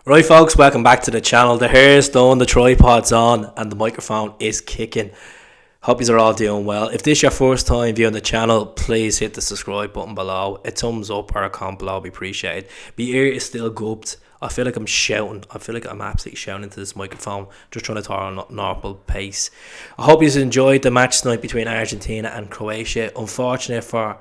Right, folks, welcome back to the channel. The hair's done, the tripod's on, and the microphone is kicking. Hope you are all doing well. If this is your first time viewing the channel, please hit the subscribe button below. A thumbs up or a comment below would be appreciated. My ear is still gubbed. I feel like I'm shouting. I feel like I'm absolutely shouting into this microphone, just trying to talk at a normal pace. I hope you enjoyed the match tonight between Argentina and Croatia. Unfortunate for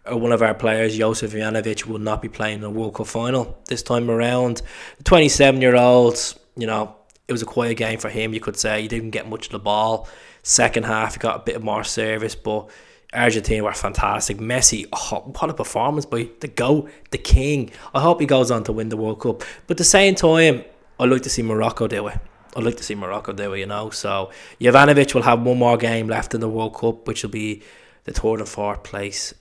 one of our players, Josip Juranovic, will not be playing in the World Cup final this time around. The 27-year-old, it was a quiet game for him, you could say. He didn't get much of the ball. Second half, he got a bit more service, but Argentina were fantastic. Messi, what a performance by the GOAT, the king. I hope he goes on to win the World Cup. But at the same time, I'd like to see Morocco do it. So Jovanovic will have one more game left in the World Cup, which will be the third and fourth place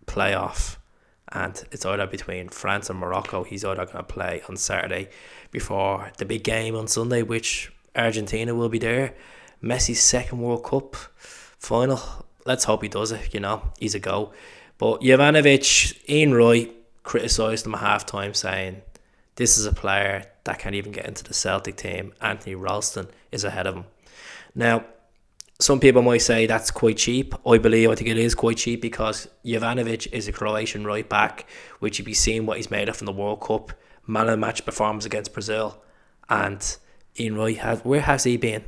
playoff, and it's either between France and Morocco. He's either going to play on Saturday before the big game on Sunday, which Argentina will be there. Messi's second World Cup final. Let's hope he does it. He's a go. But Jovanovic, Ian Wright criticised him at half time, saying this is a player that can't even get into the Celtic team. Anthony Ralston is ahead of him. Now, some people might say that's quite cheap. I think it is quite cheap because Jovanovic is a Croatian right back, which you'll be seeing what he's made of in the World Cup. Man of the match performance against Brazil. And Ian Wright, where has he been?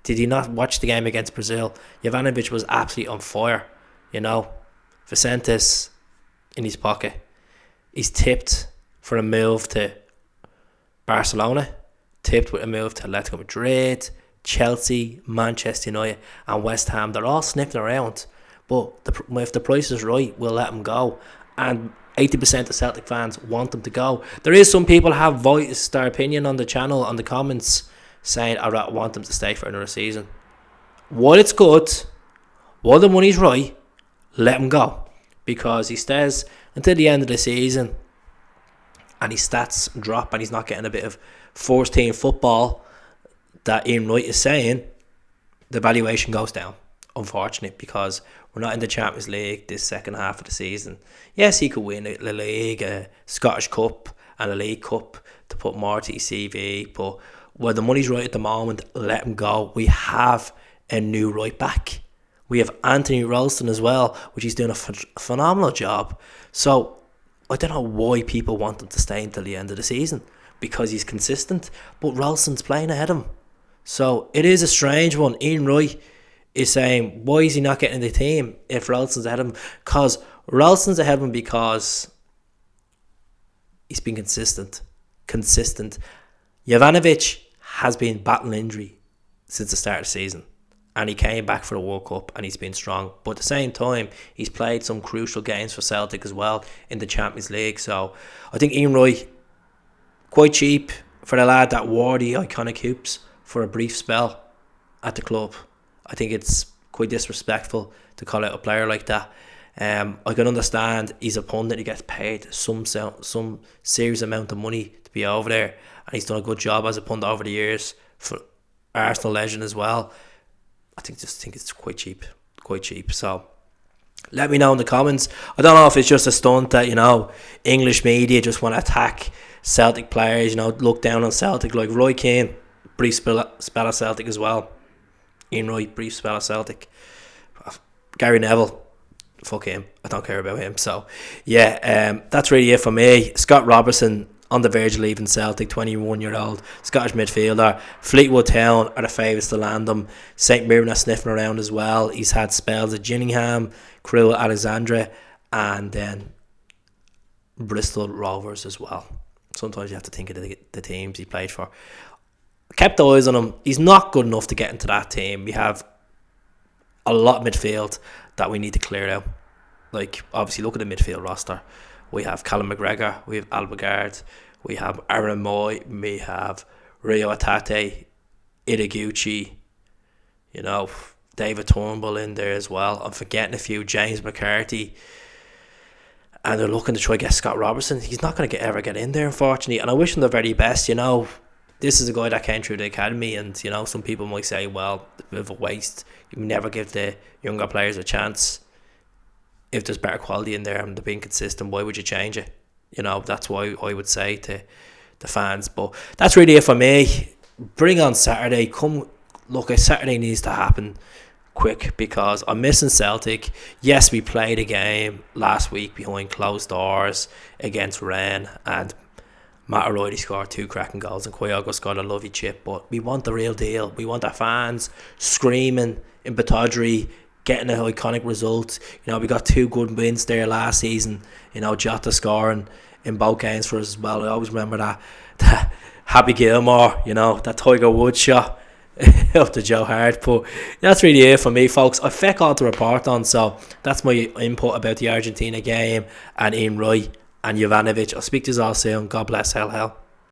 Did he not watch the game against Brazil? Jovanovic was absolutely on fire. Vicentes in his pocket. He's tipped for a move to Barcelona, tipped with a move to Atletico Madrid, Chelsea, Manchester United and West Ham. They're all sniffing around, but if the price is right, we'll let them go. And 80% of Celtic fans want them to go. There is some people have voiced their opinion on the channel, on the comments, saying I want them to stay for another season. While it's good, while the money's right, let him go, because he stays until the end of the season and his stats drop and he's not getting a bit of first team football that Ian Wright is saying, the valuation goes down. Unfortunate, because we're not in the Champions League this second half of the season. Yes, he could win the league, a Scottish Cup and a League Cup to put more to his CV, but where the money's right at the moment, let him go. We have a new right back. We have Anthony Ralston as well, which he's doing a phenomenal job. So I don't know why people want him to stay until the end of the season, because he's consistent, but Ralston's playing ahead of him. So it is a strange one. Ian Wright is saying, why is he not getting the team if Ralston's ahead of him? Because Ralston's ahead of him because he's been consistent. Jovanovic has been battling injury since the start of the season, and he came back for the World Cup and he's been strong. But at the same time, he's played some crucial games for Celtic as well in the Champions League. So I think Ian Wright, quite cheap for the lad that wore the iconic hoops for a brief spell at the club. I think it's quite disrespectful to call out a player like that. I can understand he's a pundit, he gets paid some serious amount of money to be over there, and he's done a good job as a pundit over the years for Arsenal legend as well. I think it's quite cheap. So let me know in the comments. I don't know if it's just a stunt that English media just want to attack Celtic players, look down on Celtic, like Roy Keane, brief spell of Celtic as well. Ian Wright, brief spell of Celtic. Gary Neville, fuck him, I don't care about him. So yeah, that's really it for me. Scott Robertson on the verge of leaving Celtic, 21-year-old Scottish midfielder. Fleetwood Town are the favourites to land him. St Mirren are sniffing around as well. He's had spells at Gillingham, Crewe, Alexandra, and then Bristol Rovers as well. Sometimes you have to think of the teams he played for. Kept eyes on him. He's not good enough to get into that team. We have a lot of midfield that we need to clear out. Like, obviously, look at the midfield roster. We have Callum McGregor, we have Albergard, we have Aaron Moy, we have Rio Atate, Itaguchi, David Turnbull in there as well. I'm forgetting a few, James McCarthy. And they're looking to try to get Scott Robertson. He's not going to ever get in there, unfortunately. And I wish him the very best, This is a guy that came through the academy, and some people might say, well, it's a bit of a waste. You never give the younger players a chance. If there's better quality in there and they're being consistent, why would you change it? That's why I would say to the fans. But that's really it for me. Bring on Saturday. Saturday needs to happen quick because I'm missing Celtic. Yes, we played a game last week behind closed doors against Rennes, and Matt O'Reilly scored 2 cracking goals and Kyogo scored a lovely chip, but we want the real deal. We want our fans screaming in Batodry, getting an iconic result. We got 2 good wins there last season. Jota scoring in both games for us as well. I always remember that Happy Gilmore, that Tiger Woods shot up to Joe Hart. But that's really it for me, folks. I feck all to report on, so that's my input about the Argentina game and Ian Wright and Juranovic. I'll speak to you all soon. God bless. Hell.